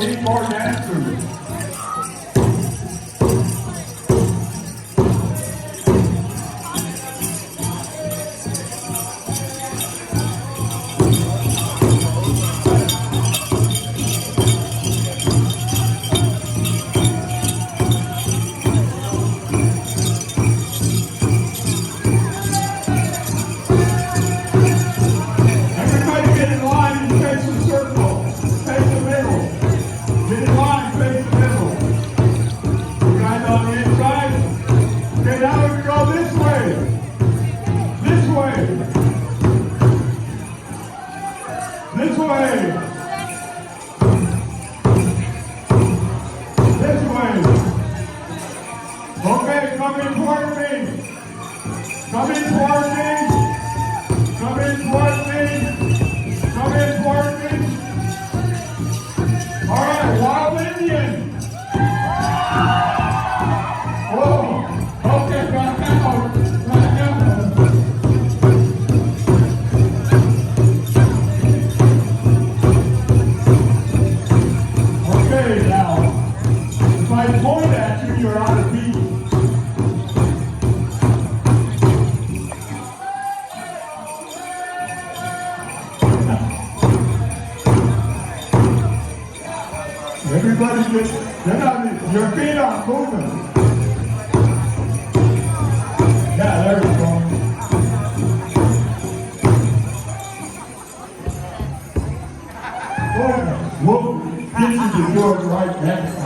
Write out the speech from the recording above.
need more dancers. This way. This way. Okay, come in toward me. Come in toward me. Come in toward me. Come in toward me. All right, Wild Indian. Whoa. Okay, back out. Back out. If I point at you, you're out of beat. Everybody your feet aren't moving. Yeah, there we go. Whoa, get you to do it right next.